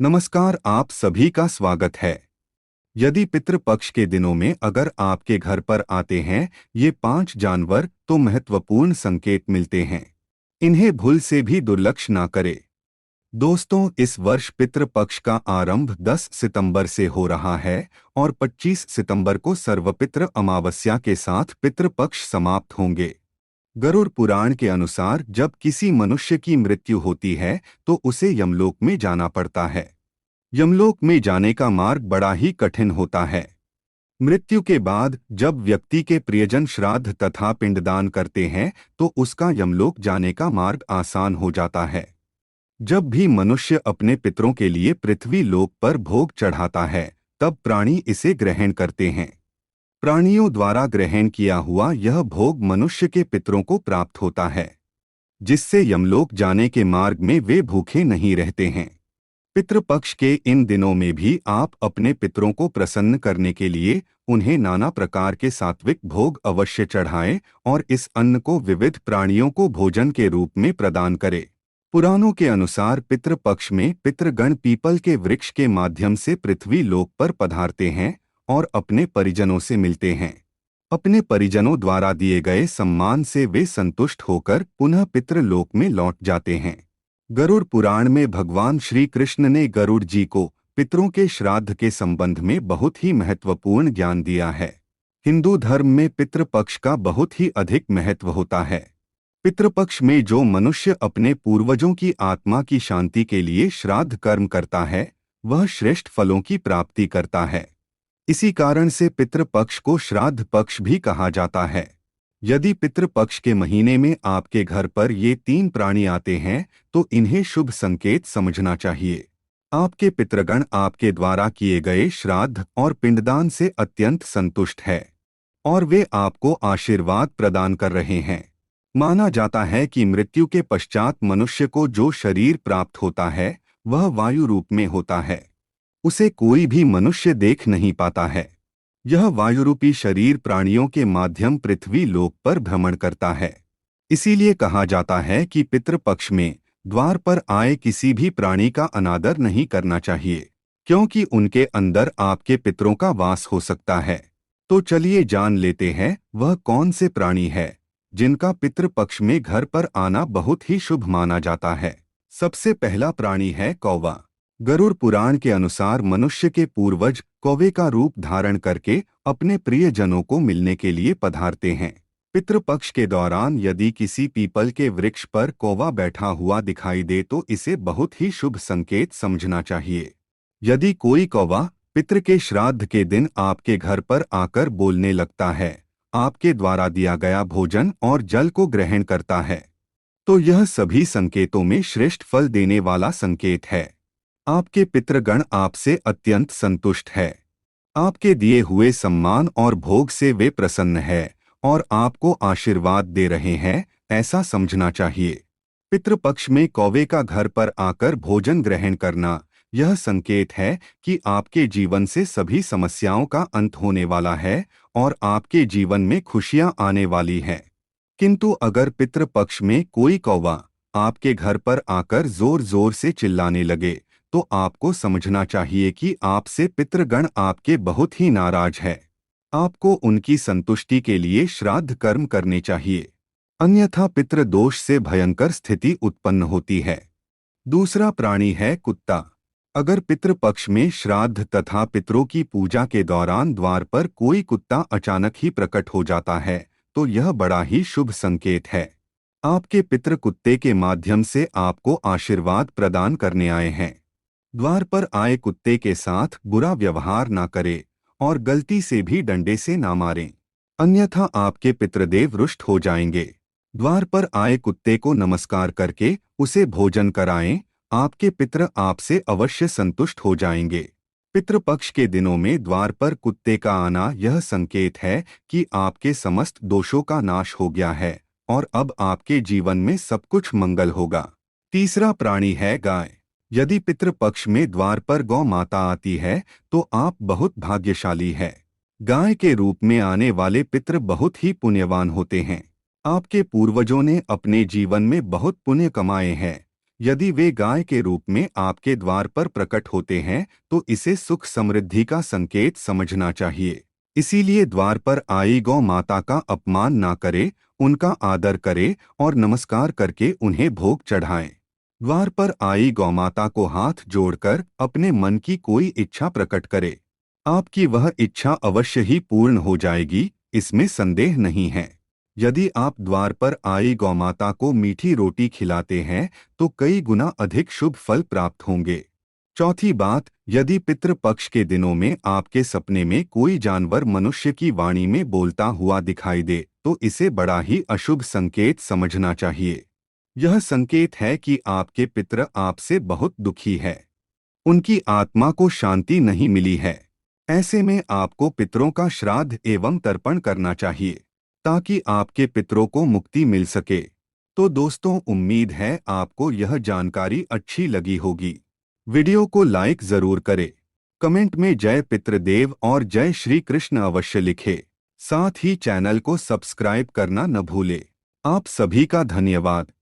नमस्कार, आप सभी का स्वागत है। यदि पितृपक्ष के दिनों में अगर आपके घर पर आते हैं ये 5 जानवर तो महत्वपूर्ण संकेत मिलते हैं। इन्हें भूल से भी दुर्लक्ष ना करें। दोस्तों, इस वर्ष पितृपक्ष का आरंभ 10 सितंबर से हो रहा है और 25 सितंबर को सर्वपितृ अमावस्या के साथ पितृपक्ष समाप्त होंगे। गरुड़ पुराण के अनुसार जब किसी मनुष्य की मृत्यु होती है तो उसे यमलोक में जाना पड़ता है। यमलोक में जाने का मार्ग बड़ा ही कठिन होता है। मृत्यु के बाद जब व्यक्ति के प्रियजन श्राद्ध तथा पिंडदान करते हैं तो उसका यमलोक जाने का मार्ग आसान हो जाता है। जब भी मनुष्य अपने पितरों के लिए पृथ्वी लोक पर भोग चढ़ाता है तब प्राणी इसे ग्रहण करते हैं। प्राणियों द्वारा ग्रहण किया हुआ यह भोग मनुष्य के पितरों को प्राप्त होता है, जिससे यमलोक जाने के मार्ग में वे भूखे नहीं रहते हैं। पितृपक्ष के इन दिनों में भी आप अपने पितरों को प्रसन्न करने के लिए उन्हें नाना प्रकार के सात्विक भोग अवश्य चढ़ाएं और इस अन्न को विविध प्राणियों को भोजन के रूप में प्रदान करें। पुराणों के अनुसार पितृपक्ष में पितृगण पीपल के वृक्ष के माध्यम से पृथ्वी लोक पर पधारते हैं और अपने परिजनों से मिलते हैं। अपने परिजनों द्वारा दिए गए सम्मान से वे संतुष्ट होकर पुनः पितृलोक में लौट जाते हैं। गरुड़ पुराण में भगवान श्री कृष्ण ने गरुड़ जी को पितरों के श्राद्ध के संबंध में बहुत ही महत्वपूर्ण ज्ञान दिया है। हिंदू धर्म में पितृपक्ष का बहुत ही अधिक महत्व होता है। पितृपक्ष में जो मनुष्य अपने पूर्वजों की आत्मा की शांति के लिए श्राद्ध कर्म करता है वह श्रेष्ठ फलों की प्राप्ति करता है। इसी कारण से पितृपक्ष को श्राद्ध पक्ष भी कहा जाता है। यदि पितृपक्ष के महीने में आपके घर पर ये 3 प्राणी आते हैं तो इन्हें शुभ संकेत समझना चाहिए। आपके पितृगण आपके द्वारा किए गए श्राद्ध और पिंडदान से अत्यंत संतुष्ट है और वे आपको आशीर्वाद प्रदान कर रहे हैं। माना जाता है कि मृत्यु के पश्चात मनुष्य को जो शरीर प्राप्त होता है वह वायु रूप में होता है। उसे कोई भी मनुष्य देख नहीं पाता है। यह वायुरूपी शरीर प्राणियों के माध्यम पृथ्वी लोक पर भ्रमण करता है। इसीलिए कहा जाता है कि पितृपक्ष में द्वार पर आए किसी भी प्राणी का अनादर नहीं करना चाहिए, क्योंकि उनके अंदर आपके पितरों का वास हो सकता है। तो चलिए जान लेते हैं वह कौन से प्राणी है जिनका पितृपक्ष में घर पर आना बहुत ही शुभ माना जाता है। सबसे पहला प्राणी है कौवा। गरुड़ पुराण के अनुसार मनुष्य के पूर्वज कौवे का रूप धारण करके अपने प्रियजनों को मिलने के लिए पधारते हैं। पितृपक्ष के दौरान यदि किसी पीपल के वृक्ष पर कौवा बैठा हुआ दिखाई दे तो इसे बहुत ही शुभ संकेत समझना चाहिए। यदि कोई कौवा पितृ के श्राद्ध के दिन आपके घर पर आकर बोलने लगता है, आपके द्वारा दिया गया भोजन और जल को ग्रहण करता है, तो यह सभी संकेतों में श्रेष्ठ फल देने वाला संकेत है। आपके पितृगण आपसे अत्यंत संतुष्ट है। आपके दिए हुए सम्मान और भोग से वे प्रसन्न है और आपको आशीर्वाद दे रहे हैं, ऐसा समझना चाहिए। पितृपक्ष में कौवे का घर पर आकर भोजन ग्रहण करना यह संकेत है कि आपके जीवन से सभी समस्याओं का अंत होने वाला है और आपके जीवन में खुशियां आने वाली हैं। किंतु अगर पितृपक्ष में कोई कौवा आपके घर पर आकर जोर जोर से चिल्लाने लगे तो आपको समझना चाहिए कि आपसे पितृगण आपके बहुत ही नाराज है। आपको उनकी संतुष्टि के लिए श्राद्ध कर्म करने चाहिए, अन्यथा पितृदोष से भयंकर स्थिति उत्पन्न होती है। दूसरा प्राणी है कुत्ता। अगर पितृपक्ष में श्राद्ध तथा पितरों की पूजा के दौरान द्वार पर कोई कुत्ता अचानक ही प्रकट हो जाता है तो यह बड़ा ही शुभ संकेत है। आपके पितृ कुत्ते के माध्यम से आपको आशीर्वाद प्रदान करने आए हैं। द्वार पर आए कुत्ते के साथ बुरा व्यवहार ना करें और गलती से भी डंडे से ना मारें, अन्यथा आपके पितृदेव रुष्ट हो जाएंगे। द्वार पर आए कुत्ते को नमस्कार करके उसे भोजन कराएं, आपके पितृ आपसे अवश्य संतुष्ट हो जाएंगे। पितृपक्ष के दिनों में द्वार पर कुत्ते का आना यह संकेत है कि आपके समस्त दोषों का नाश हो गया है और अब आपके जीवन में सब कुछ मंगल होगा। तीसरा प्राणी है गाय। यदि पितृपक्ष में द्वार पर गौ माता आती है तो आप बहुत भाग्यशाली है। गाय के रूप में आने वाले पितृ बहुत ही पुण्यवान होते हैं। आपके पूर्वजों ने अपने जीवन में बहुत पुण्य कमाए हैं, यदि वे गाय के रूप में आपके द्वार पर प्रकट होते हैं तो इसे सुख समृद्धि का संकेत समझना चाहिए। इसीलिए द्वार पर आई गौ माता का अपमान ना करे, उनका आदर करे और नमस्कार करके उन्हें भोग चढ़ाएं। द्वार पर आई गौ माता को हाथ जोड़कर अपने मन की कोई इच्छा प्रकट करे। आपकी वह इच्छा अवश्य ही पूर्ण हो जाएगी, इसमें संदेह नहीं है। यदि आप द्वार पर आई गौमाता को मीठी रोटी खिलाते हैं तो कई गुना अधिक शुभ फल प्राप्त होंगे। चौथी बात, यदि पितृपक्ष के दिनों में आपके सपने में कोई जानवर मनुष्य की वाणी में बोलता हुआ दिखाई दे तो इसे बड़ा ही अशुभ संकेत समझना चाहिए। यह संकेत है कि आपके पितृ आपसे बहुत दुखी है, उनकी आत्मा को शांति नहीं मिली है। ऐसे में आपको पितरों का श्राद्ध एवं तर्पण करना चाहिए ताकि आपके पितरों को मुक्ति मिल सके। तो दोस्तों, उम्मीद है आपको यह जानकारी अच्छी लगी होगी। वीडियो को लाइक जरूर करें। कमेंट में जय पितृदेव और जय श्री कृष्ण अवश्य लिखें। साथ ही चैनल को सब्सक्राइब करना न भूले। आप सभी का धन्यवाद।